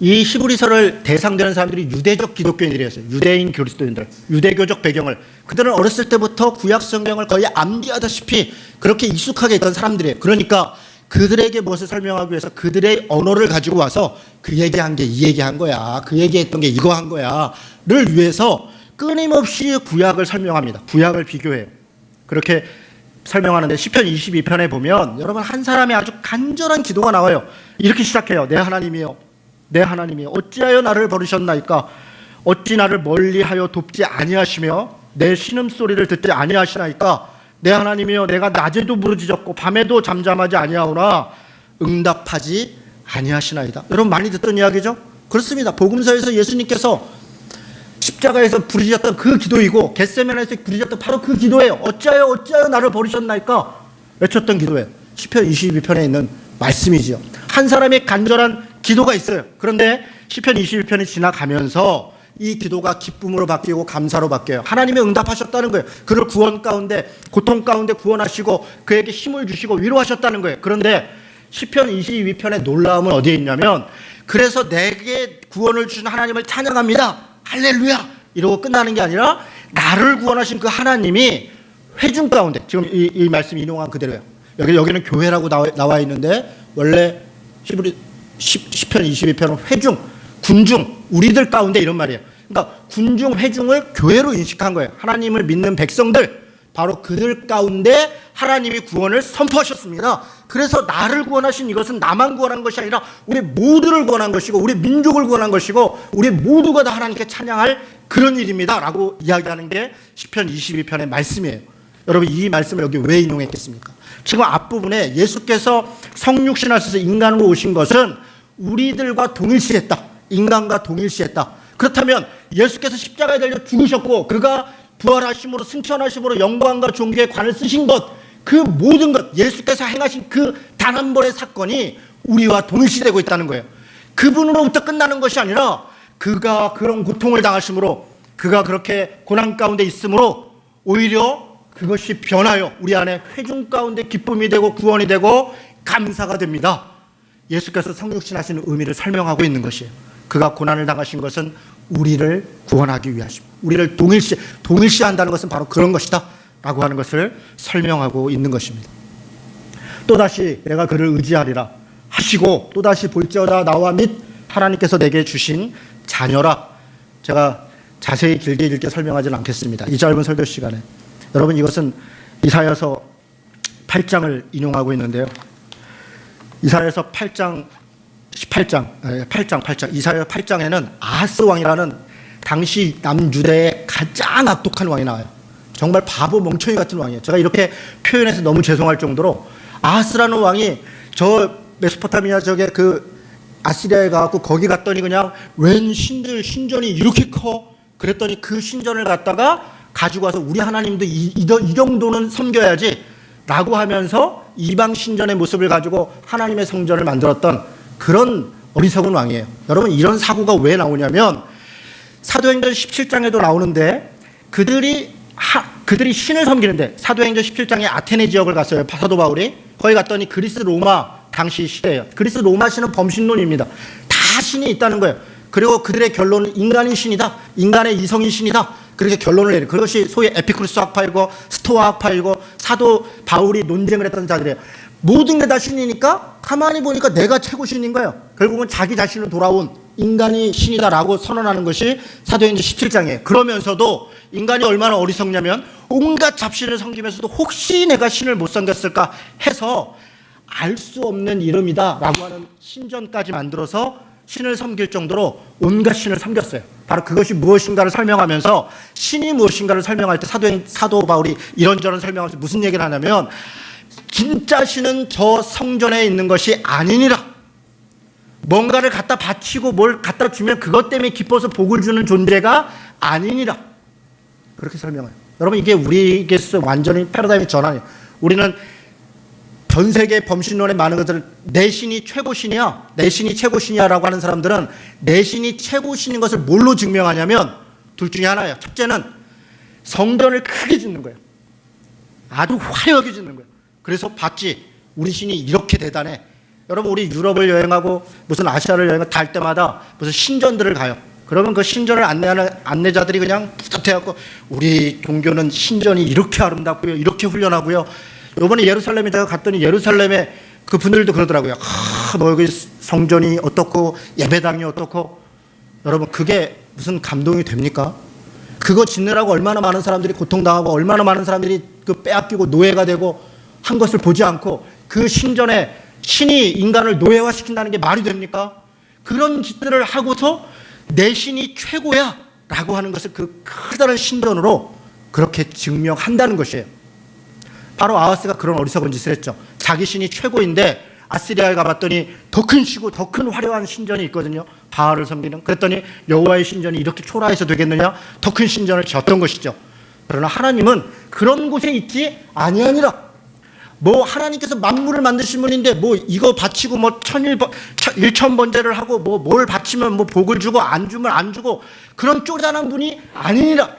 이 히브리서를 대상되는 사람들이 유대적 기독교인들이었어요. 유대인 그리스도인들, 유대교적 배경을, 그들은 어렸을 때부터 구약 성경을 거의 암기하다시피 그렇게 익숙하게 있던 사람들이에요. 그러니까 그들에게 무엇을 설명하기 위해서 그들의 언어를 가지고 와서 그 얘기한 게 이 얘기한 거야, 그 얘기했던 게 이거 한 거야 를 위해서 끊임없이 구약을 설명합니다. 구약을 비교해요. 그렇게 설명하는데 시편 22편에 보면 여러분, 한 사람의 아주 간절한 기도가 나와요. 이렇게 시작해요. 내 하나님이여, 내 하나님이여, 어찌하여 나를 버리셨나이까? 어찌 나를 멀리하여 돕지 아니하시며 내 신음소리를 듣지 아니하시나이까? 내 하나님이여, 내가 낮에도 부르짖었고 밤에도 잠잠하지 아니하오나 응답하지 아니하시나이다. 여러분, 많이 듣던 이야기죠? 그렇습니다. 복음서에서 예수님께서 십자가에서 부르짖었던 그 기도이고 겟세마네에서 부르짖었던 바로 그 기도예요. 어찌하여 나를 버리셨나이까? 외쳤던 기도예요. 시편 22편에 있는 말씀이지요. 한 사람의 간절한 기도가 있어요. 그런데 시편 22편이 지나가면서 이 기도가 기쁨으로 바뀌고 감사로 바뀌어요. 하나님이 응답하셨다는 거예요. 그를 구원 가운데, 고통 가운데 구원하시고 그에게 힘을 주시고 위로하셨다는 거예요. 그런데 시편 22편의 놀라움은 어디에 있냐면, 그래서 내게 구원을 주신 하나님을 찬양합니다, 할렐루야, 이러고 끝나는 게 아니라 나를 구원하신 그 하나님이 회중 가운데, 지금 이 말씀 인용한 그대로예요. 여기는 교회라고 나와 있는데, 원래 시편 22편은 회중, 군중, 우리들 가운데 이런 말이에요. 그러니까 군중, 회중을 교회로 인식한 거예요. 하나님을 믿는 백성들, 바로 그들 가운데 하나님이 구원을 선포하셨습니다. 그래서 나를 구원하신 이것은 나만 구원한 것이 아니라 우리 모두를 구원한 것이고, 우리 민족을 구원한 것이고, 우리 모두가 다 하나님께 찬양할 그런 일입니다 라고 이야기하는 게 시편 22편의 말씀이에요. 여러분, 이 말씀을 여기 왜 인용했겠습니까? 지금 앞부분에 예수께서 성육신하셔서 인간으로 오신 것은 우리들과 동일시했다, 인간과 동일시했다. 그렇다면 예수께서 십자가에 달려 죽으셨고, 그가 부활하심으로 승천하심으로 영광과 존귀의 관을 쓰신 것, 그 모든 것, 예수께서 행하신 그 단 한 번의 사건이 우리와 동일시되고 있다는 거예요. 그분으로부터 끝나는 것이 아니라 그가 그런 고통을 당하심으로, 그가 그렇게 고난 가운데 있으므로 오히려 그것이 변하여 우리 안에 회중 가운데 기쁨이 되고 구원이 되고 감사가 됩니다. 예수께서 성육신하시는 의미를 설명하고 있는 것이에요. 그가 고난을 당하신 것은 우리를 구원하기 위하십니다. 우리를 동일시한다는 것은 바로 그런 것이다 라고 하는 것을 설명하고 있는 것입니다. 또다시 내가 그를 의지하리라 하시고, 또다시 볼지어다 나와 및 하나님께서 내게 주신 자녀라. 제가 자세히 길게 설명하지는 않겠습니다, 이 짧은 설교 시간에. 여러분, 이것은 이사야서 8장을 인용하고 있는데요, 이사야서 8장 이사야 8장에는 아하스 왕이라는 당시 남유다의 가장 악독한 왕이 나와요. 정말 바보 멍청이 같은 왕이에요. 제가 이렇게 표현해서 너무 죄송할 정도로, 아하스라는 왕이 저 메소포타미아 쪽에 그 아시리아에 가갖고 거기 갔더니 그냥 웬 신전이 이렇게 커? 그랬더니 그 신전을 갖다가 가지고 와서 우리 하나님도 이 정도는 섬겨야지 라고 하면서 이방 신전의 모습을 가지고 하나님의 성전을 만들었던 그런 어리석은 왕이에요. 여러분, 이런 사고가 왜 나오냐면, 사도행전 17장에도 나오는데, 그들이 신을 섬기는데, 사도행전 17장에 아테네 지역을 갔어요, 사도 바울이. 거기 갔더니 그리스 로마 당시 시대예요. 그리스 로마 신은 범신론입니다. 다 신이 있다는 거예요. 그리고 그들의 결론은 인간이 신이다, 인간의 이성이 신이다, 그렇게 결론을 내려요. 그것이 소위 에피쿠르스 학파이고 스토아 학파이고 사도 바울이 논쟁을 했던 자들이에요. 모든 게 다 신이니까 가만히 보니까 내가 최고 신인 거예요. 결국은 자기 자신으로 돌아온 인간이 신이다라고 선언하는 것이 사도행전 17장이에요. 그러면서도 인간이 얼마나 어리석냐면, 온갖 잡신을 섬기면서도 혹시 내가 신을 못 섬겼을까 해서 알 수 없는 이름이다 라고 하는 신전까지 만들어서 신을 섬길 정도로 온갖 신을 섬겼어요. 바로 그것이 무엇인가를 설명하면서, 신이 무엇인가를 설명할 때 사도 바울이 이런저런 설명하면서 무슨 얘기를 하냐면, 진짜 신은 저 성전에 있는 것이 아니니라. 뭔가를 갖다 바치고 뭘 갖다 주면 그것 때문에 기뻐서 복을 주는 존재가 아니니라. 그렇게 설명해요. 여러분, 이게 우리에게서 완전히 패러다임이 전환이에요. 우리는 전 세계 범신론의 많은 것들을 내 신이 최고신이야, 내 신이 최고신이야 라고 하는 사람들은 내 신이 최고신인 것을 뭘로 증명하냐면, 둘 중에 하나예요. 첫째는 성전을 크게 짓는 거예요. 아주 화려하게 짓는 거예요. 그래서 봤지, 우리 신이 이렇게 대단해. 여러분, 우리 유럽을 여행하고 무슨 아시아를 여행할 때마다 무슨 신전들을 가요. 그러면 그 신전을 안내하는 안내자들이 그냥 뿌듯해갖고, 우리 종교는 신전이 이렇게 아름답고요, 이렇게 훈련하고요. 이번에 예루살렘에 제가 갔더니 예루살렘에 그 분들도 그러더라고요. 너 여기 성전이 어떻고 예배당이 어떻고. 여러분, 그게 무슨 감동이 됩니까? 그거 짓느라고 얼마나 많은 사람들이 고통당하고 얼마나 많은 사람들이 그 빼앗기고 노예가 되고 한 것을 보지 않고, 그 신전에 신이 인간을 노예화시킨다는 게 말이 됩니까? 그런 짓들을 하고서 내 신이 최고야 라고 하는 것을 그 커다란 신전으로 그렇게 증명한다는 것이에요. 바로 아하스가 그런 어리석은 짓을 했죠. 자기 신이 최고인데 아시리아에 가봤더니 더 큰 시고 더 큰 화려한 신전이 있거든요, 바알을 섬기는. 그랬더니 여호와의 신전이 이렇게 초라해서 되겠느냐, 더 큰 신전을 지었던 것이죠. 그러나 하나님은 그런 곳에 있지 아니하니라. 뭐 하나님께서 만물을 만드신 분인데 뭐 이거 바치고 뭐 일천번제를 하고 뭐 뭘 바치면 뭐 복을 주고 안 주면 안 주고 그런 쪼잔한 분이 아니니라.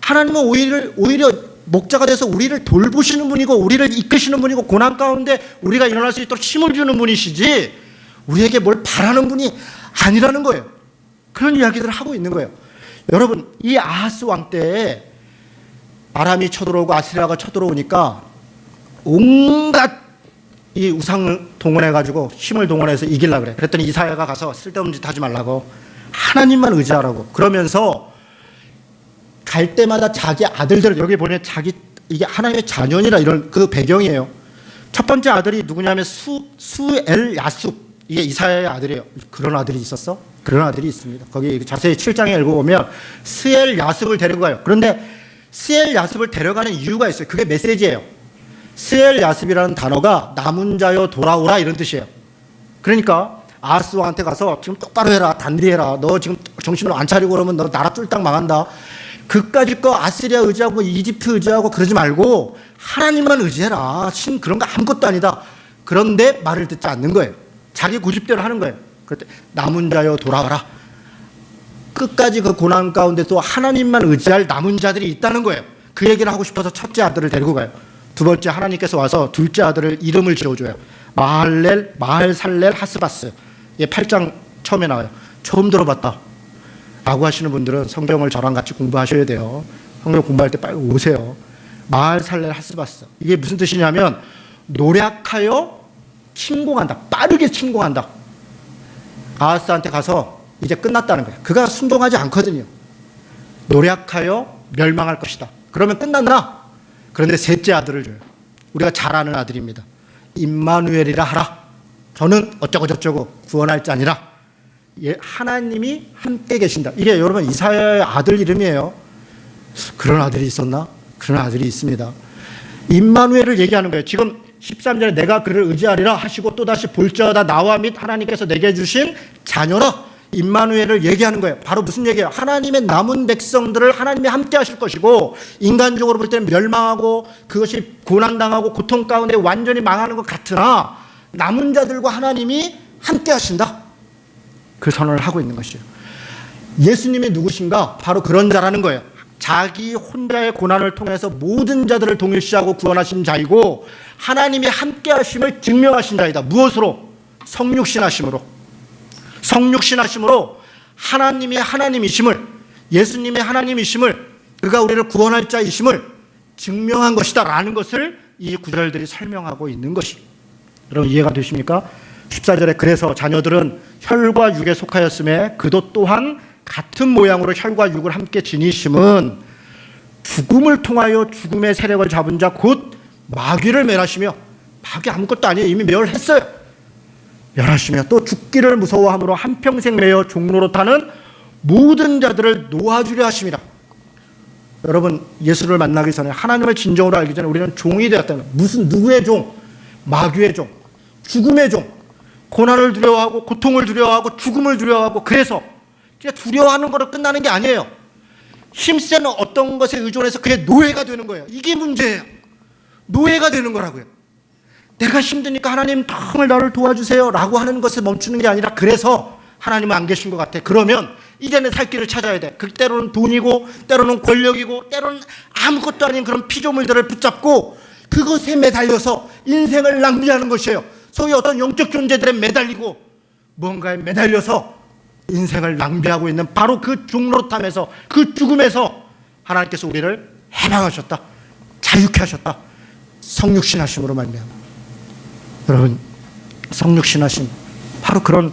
하나님은 오히려 목자가 돼서 우리를 돌보시는 분이고 우리를 이끄시는 분이고 고난 가운데 우리가 일어날 수 있도록 힘을 주는 분이시지 우리에게 뭘 바라는 분이 아니라는 거예요. 그런 이야기들을 하고 있는 거예요. 여러분, 이 아하스 왕 때에 아람이 쳐들어오고 아시리아가 쳐들어오니까 온갖 이 우상을 동원해가지고 힘을 동원해서 이기려고 그래. 그랬더니 이사야가 가서 쓸데없는 짓 하지 말라고, 하나님만 의지하라고 그러면서 갈 때마다 자기 아들들, 여기 보면 이게 하나님의 자녀니라 이런 그 배경이에요. 첫 번째 아들이 누구냐면 수엘 야숲, 이게 이사야의 아들이에요. 그런 아들이 있었어? 그런 아들이 있습니다. 거기 자세히 7장에 읽어보면 스엘 야습을 데려가요. 그런데 스엘 야습을 데려가는 이유가 있어요. 그게 메시지예요. 스엘 야습이라는 단어가 남은 자여 돌아오라 이런 뜻이에요. 그러니까 아하스 왕한테 가서 지금 똑바로 해라, 단디 해라, 너 지금 정신을 안 차리고 그러면 너 나라 쫄딱 망한다. 그까짓 거 아시리아 의지하고 이집트 의지하고 그러지 말고 하나님만 의지해라. 신 그런 거 아무것도 아니다. 그런데 말을 듣지 않는 거예요. 자기 고집대로 하는 거예요. 그럴 때 남은 자여 돌아와라. 끝까지 그 고난 가운데 또 하나님만 의지할 남은 자들이 있다는 거예요. 그 얘기를 하고 싶어서 첫째 아들을 데리고 가요. 두 번째 하나님께서 와서 둘째 아들을 이름을 지어줘요. 마할살렐 하스바스. 8장 처음에 나와요. 처음 들어봤다 라고 하시는 분들은 성경을 저랑 같이 공부하셔야 돼요. 성경 공부할 때 빨리 오세요. 마할살렐 하스바스. 이게 무슨 뜻이냐면 노력하여 침공한다. 빠르게 침공한다. 아하스한테 가서 이제 끝났다는 거예요. 그가 순종하지 않거든요. 노력하여 멸망할 것이다. 그러면 끝났나? 그런데 셋째 아들을 줘요. 우리가 잘 아는 아들입니다. 임마누엘이라 하라. 저는 어쩌고 저쩌고 구원할 자니라. 하나님이 함께 계신다. 이게 여러분 이사야의 아들 이름이에요. 그런 아들이 있었나? 그런 아들이 있습니다. 임마누엘을 얘기하는 거예요. 지금 13절에 내가 그를 의지하리라 하시고 또다시 볼지어다 나와 및 하나님께서 내게 주신 자녀라. 임마누엘을 얘기하는 거예요. 바로 무슨 얘기예요? 하나님의 남은 백성들을 하나님이 함께 하실 것이고 인간적으로 볼 때는 멸망하고 그것이 고난당하고 고통 가운데 완전히 망하는 것 같으나 남은 자들과 하나님이 함께 하신다. 그 선언을 하고 있는 것이에요. 예수님이 누구신가? 바로 그런 자라는 거예요. 자기 혼자의 고난을 통해서 모든 자들을 동일시하고 구원하신 자이고 하나님이 함께 하심을 증명하신 자이다. 무엇으로? 성육신하심으로. 성육신하심으로 하나님이 하나님이심을, 예수님이 하나님이심을, 그가 우리를 구원할 자이심을 증명한 것이다 라는 것을 이 구절들이 설명하고 있는 것이, 여러분 이해가 되십니까? 14절에 그래서 자녀들은 혈과 육에 속하였음에 그도 또한 같은 모양으로 혈과 육을 함께 지니심은 죽음을 통하여 죽음의 세력을 잡은 자 곧 마귀를 멸하시며, 마귀 아무것도 아니에요. 이미 멸했어요. 멸하시며 또 죽기를 무서워함으로 한평생 매여 종로로 타는 모든 자들을 놓아주려 하심이라. 여러분 예수를 만나기 전에, 하나님을 진정으로 알기 전에 우리는 종이 되었다는 거예요. 무슨 누구의 종? 마귀의 종, 죽음의 종. 고난을 두려워하고 고통을 두려워하고 죽음을 두려워하고, 그래서 두려워하는 거로 끝나는 게 아니에요. 힘센 어떤 것에 의존해서 그의 노예가 되는 거예요. 이게 문제예요. 노예가 되는 거라고요. 내가 힘드니까 하나님 정말 나를 도와주세요 라고 하는 것에 멈추는 게 아니라, 그래서 하나님은 안 계신 것 같아. 그러면 이제 내 살 길을 찾아야 돼. 그 때로는 돈이고 때로는 권력이고 때로는 아무것도 아닌 그런 피조물들을 붙잡고 그것에 매달려서 인생을 낭비하는 것이에요. 소위 어떤 영적 존재들에 매달리고 뭔가에 매달려서 인생을 낭비하고 있는 바로 그 종로탐에서, 그 죽음에서 하나님께서 우리를 해방하셨다. 자유케 하셨다. 성육신하심으로 말미암아. 여러분 성육신하심 바로 그런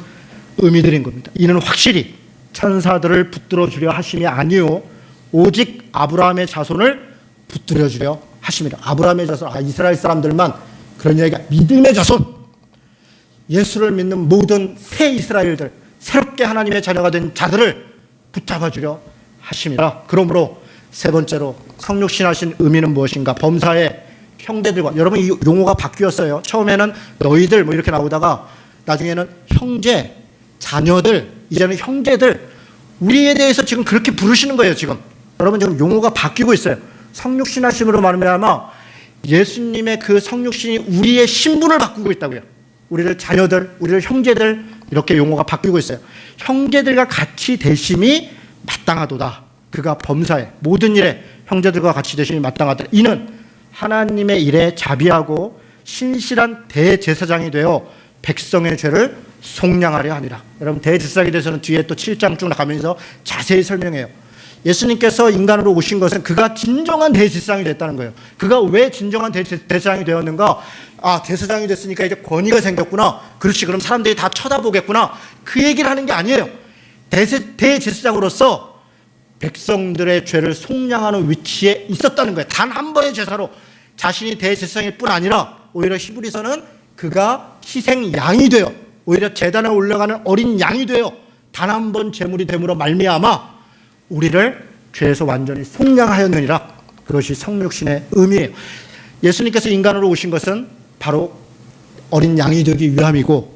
의미들인 겁니다. 이는 확실히 천사들을 붙들어 주려 하심이 아니요 오직 아브라함의 자손을 붙들어 주려 하심이라. 아브라함의 자손, 이스라엘 사람들만 그런 얘기가, 믿음의 자손, 예수를 믿는 모든 새 이스라엘들, 새롭게 하나님의 자녀가 된 자들을 붙잡아 주려 하심이라. 그러므로 세 번째로 성육신하신 의미는 무엇인가? 범사의 형제들과, 여러분 이 용어가 바뀌었어요. 처음에는 너희들 뭐 이렇게 나오다가 나중에는 형제, 자녀들, 이제는 형제들, 우리에 대해서 지금 그렇게 부르시는 거예요. 지금 여러분 지금 용어가 바뀌고 있어요. 성육신하심으로 말미암아 예수님의 그 성육신이 우리의 신분을 바꾸고 있다고요. 우리를 자녀들, 우리를 형제들, 이렇게 용어가 바뀌고 있어요. 형제들과 같이 되심이 마땅하도다. 그가 범사에 모든 일에 형제들과 같이 되심이 마땅하다. 이는 하나님의 일에 자비하고 신실한 대제사장이 되어 백성의 죄를 속량하려 하니라. 여러분, 대제사장에 대해서는 뒤에 또 7장 쭉 나가면서 자세히 설명해요. 예수님께서 인간으로 오신 것은 그가 진정한 대제사장이 됐다는 거예요. 그가 왜 진정한 대제사장이 되었는가? 아, 대제사장이 됐으니까 이제 권위가 생겼구나. 그렇지, 그럼 사람들이 다 쳐다보겠구나. 그 얘기를 하는 게 아니에요. 대제사장으로서 백성들의 죄를 속량하는 위치에 있었다는 거예요. 단 한 번의 제사로 자신이 대제사장일 뿐 아니라 오히려 히브리서는 그가 희생 양이 되어, 오히려 제단에 올라가는 어린 양이 되어 단 한 번 제물이 됨으로 말미암아 우리를 죄에서 완전히 속량하였느니라. 그것이 성육신의 의미예요. 예수님께서 인간으로 오신 것은 바로 어린 양이 되기 위함이고,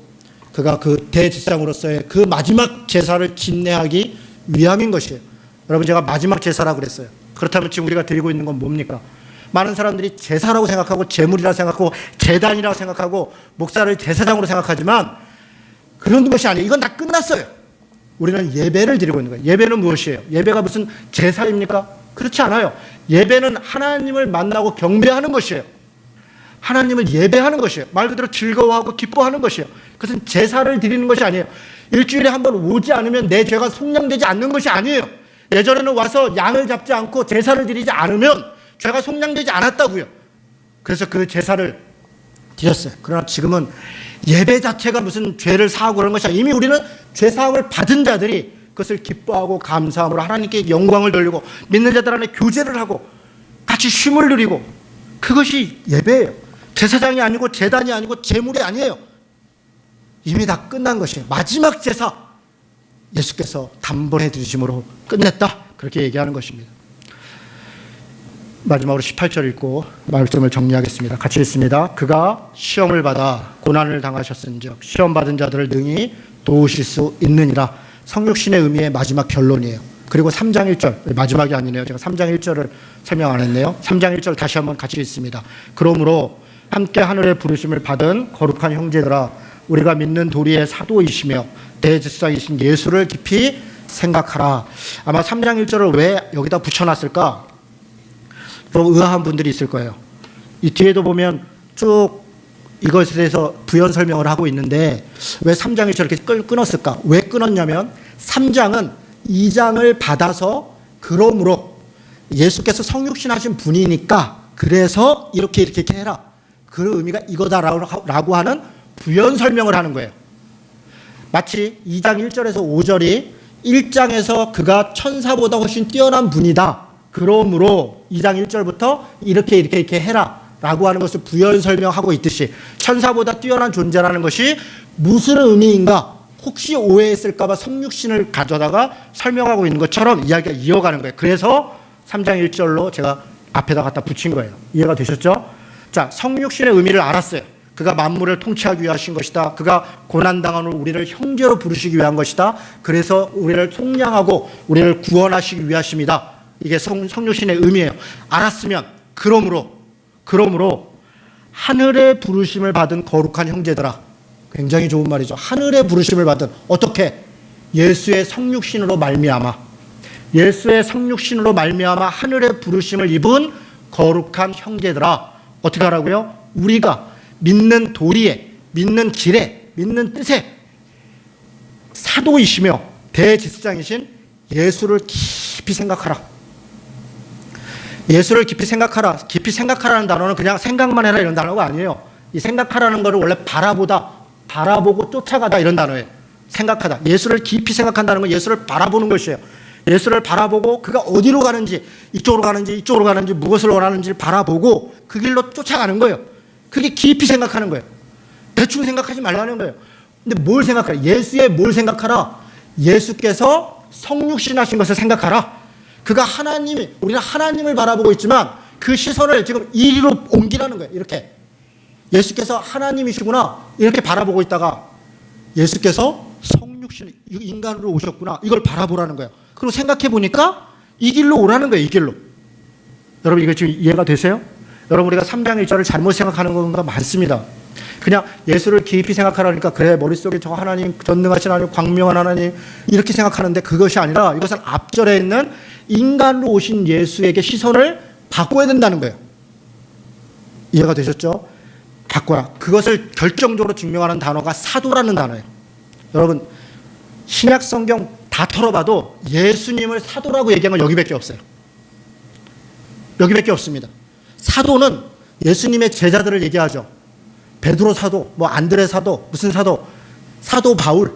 그가 그 대제사장으로서의 그 마지막 제사를 집례하기 위함인 것이에요. 여러분, 제가 마지막 제사라고 그랬어요. 그렇다면 지금 우리가 드리고 있는 건 뭡니까? 많은 사람들이 제사라고 생각하고 제물이라고 생각하고 제단이라고 생각하고 목사를 제사장으로 생각하지만 그런 것이 아니에요. 이건 다 끝났어요. 우리는 예배를 드리고 있는 거예요. 예배는 무엇이에요? 예배가 무슨 제사입니까? 그렇지 않아요. 예배는 하나님을 만나고 경배하는 것이에요. 하나님을 예배하는 것이에요. 말 그대로 즐거워하고 기뻐하는 것이에요. 그것은 제사를 드리는 것이 아니에요. 일주일에 한 번 오지 않으면 내 죄가 속량되지 않는 것이 아니에요. 예전에는 와서 양을 잡지 않고 제사를 드리지 않으면 죄가 속량되지 않았다고요. 그래서 그 제사를 드렸어요. 그러나 지금은 예배 자체가 무슨 죄를 사하고 그런 것이 아니라 이미 우리는 죄사함을 받은 자들이 그것을 기뻐하고 감사함으로 하나님께 영광을 돌리고 믿는 자들 안에 교제를 하고 같이 쉼을 누리고, 그것이 예배예요. 제사장이 아니고 제단이 아니고 제물이 아니에요. 이미 다 끝난 것이에요. 마지막 제사, 예수께서 단번에 드리심으로 끝냈다, 그렇게 얘기하는 것입니다. 마지막으로 18절 읽고 말씀을 정리하겠습니다. 같이 읽습니다. 그가 시험을 받아 고난을 당하셨은즉 시험 받은 자들을 능히 도우실 수 있느니라. 성육신의 의미의 마지막 결론이에요. 그리고 3장 1절, 마지막이 아니네요. 제가 3장 1절을 설명 안 했네요. 3장 1절 다시 한번 같이 읽습니다. 그러므로 함께 하늘의 부르심을 받은 거룩한 형제들아, 우리가 믿는 도리의 사도이시며 대제사장이신 예수를 깊이 생각하라. 아마 3장 1절을 왜 여기다 붙여놨을까? 좀 의아한 분들이 있을 거예요. 이 뒤에도 보면 쭉 이것에 대해서 부연 설명을 하고 있는데 왜 3장을 저렇게 끊었을까? 왜 끊었냐면 3장은 2장을 받아서 그러므로 예수께서 성육신 하신 분이니까 그래서 이렇게 해라. 그 의미가 이거다라고 하는 부연 설명을 하는 거예요. 마치 2장 1절에서 5절이 1장에서 그가 천사보다 훨씬 뛰어난 분이다. 그러므로 2장 1절부터 이렇게 해라 라고 하는 것을 부연 설명하고 있듯이 천사보다 뛰어난 존재라는 것이 무슨 의미인가 혹시 오해했을까 봐 성육신을 가져다가 설명하고 있는 것처럼 이야기가 이어가는 거예요. 그래서 3장 1절로 제가 앞에다 갖다 붙인 거예요. 이해가 되셨죠? 자, 성육신의 의미를 알았어요. 그가 만물을 통치하기 위하신 것이다. 그가 고난당하는 우리를 형제로 부르시기 위한 것이다. 그래서 우리를 속량하고 우리를 구원하시기 위하십니다. 이게 성육신의 의미예요. 알았으면 그러므로 하늘의 부르심을 받은 거룩한 형제들아, 굉장히 좋은 말이죠. 하늘의 부르심을 받은, 어떻게? 예수의 성육신으로 말미암아 하늘의 부르심을 입은 거룩한 형제들아, 어떻게 하라고요? 우리가 믿는 도리에, 믿는 길에, 믿는 뜻에 사도이시며 대제사장이신 예수를 깊이 생각하라. 예수를 깊이 생각하라. 깊이 생각하라는 단어는 그냥 생각만 해라 이런 단어가 아니에요. 이 생각하라는 거를 원래 바라보고 쫓아가다 이런 단어예요. 생각하다. 예수를 깊이 생각한다는 건 예수를 바라보는 것이에요. 예수를 바라보고 그가 어디로 가는지, 이쪽으로 가는지 무엇을 원하는지를 바라보고 그 길로 쫓아가는 거예요. 그게 깊이 생각하는 거예요. 대충 생각하지 말라는 거예요. 근데 뭘 생각하라? 예수의 뭘 생각하라? 예수께서 성육신 하신 것을 생각하라. 그가 우리는 하나님을 바라보고 있지만 그 시선을 지금 이리로 옮기라는 거예요. 이렇게. 예수께서 하나님이시구나. 이렇게 바라보고 있다가 예수께서 성육신, 인간으로 오셨구나. 이걸 바라보라는 거예요. 그리고 생각해 보니까 이 길로 오라는 거예요. 이 길로. 여러분, 이거 지금 이해가 되세요? 여러분, 우리가 3장 1절을 잘못 생각하는 경우가 많습니다. 그냥 예수를 깊이 생각하라니까 그래 머릿속에 저 하나님 전능하신 하나님 광명한 하나님 이렇게 생각하는데 그것이 아니라 이것은 앞절에 있는 인간으로 오신 예수에게 시선을 바꿔야 된다는 거예요. 이해가 되셨죠? 바꿔라. 그것을 결정적으로 증명하는 단어가 사도라는 단어예요. 여러분 신약 성경 다 털어봐도 예수님을 사도라고 얘기한 건 여기밖에 없어요. 여기밖에 없습니다. 사도는 예수님의 제자들을 얘기하죠. 베드로 사도, 뭐 안드레 사도, 무슨 사도, 사도 바울.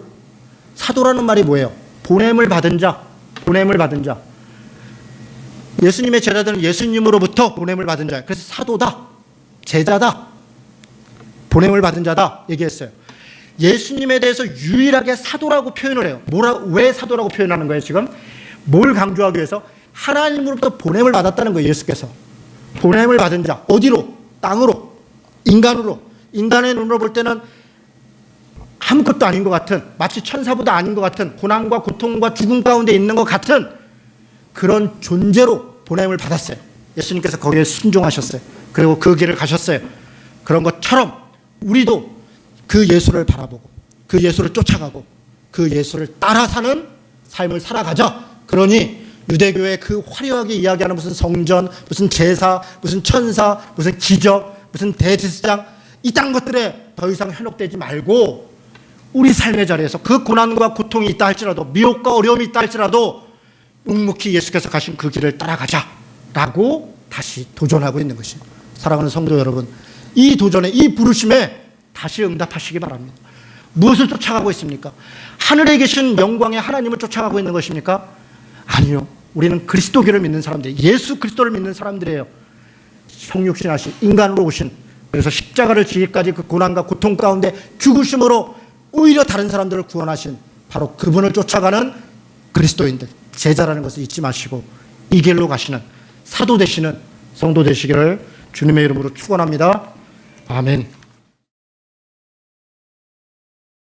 사도라는 말이 뭐예요? 보냄을 받은 자, 보냄을 받은 자. 예수님의 제자들은 예수님으로부터 보냄을 받은 자예요. 그래서 사도다, 제자다, 보냄을 받은 자다 얘기했어요. 예수님에 대해서 유일하게 사도라고 표현을 해요. 왜 사도라고 표현하는 거예요 지금? 뭘 강조하기 위해서? 하나님으로부터 보냄을 받았다는 거예요. 예수께서 보냄을 받은 자. 어디로? 땅으로, 인간으로. 인간의 눈으로 볼 때는 아무것도 아닌 것 같은, 마치 천사보다 아닌 것 같은, 고난과 고통과 죽음 가운데 있는 것 같은 그런 존재로 보냄을 받았어요. 예수님께서 거기에 순종하셨어요. 그리고 그 길을 가셨어요. 그런 것처럼 우리도 그 예수를 바라보고 그 예수를 쫓아가고 그 예수를 따라 사는 삶을 살아가자. 그러니 유대교의 그 화려하게 이야기하는 무슨 성전, 무슨 제사, 무슨 천사, 무슨 기적, 무슨 대제사장 이딴 것들에 더 이상 현혹되지 말고 우리 삶의 자리에서 그 고난과 고통이 있다 할지라도 미혹과 어려움이 있다 할지라도 묵묵히 예수께서 가신 그 길을 따라가자라고 다시 도전하고 있는 것이 사랑하는 성도 여러분, 이 도전에 이 부르심에 다시 응답하시기 바랍니다. 무엇을 쫓아가고 있습니까? 하늘에 계신 영광의 하나님을 쫓아가고 있는 것입니까? 아니요. 우리는 그리스도교를 믿는 사람들, 예수 그리스도를 믿는 사람들이에요. 성육신하신 인간으로 오신, 그래서 십자가를 지기까지 그 고난과 고통 가운데 죽으심으로 오히려 다른 사람들을 구원하신 바로 그분을 쫓아가는 그리스도인들, 제자라는 것을 잊지 마시고 이 길로 가시는 사도 되시는 성도 되시기를 주님의 이름으로 축원합니다. 아멘.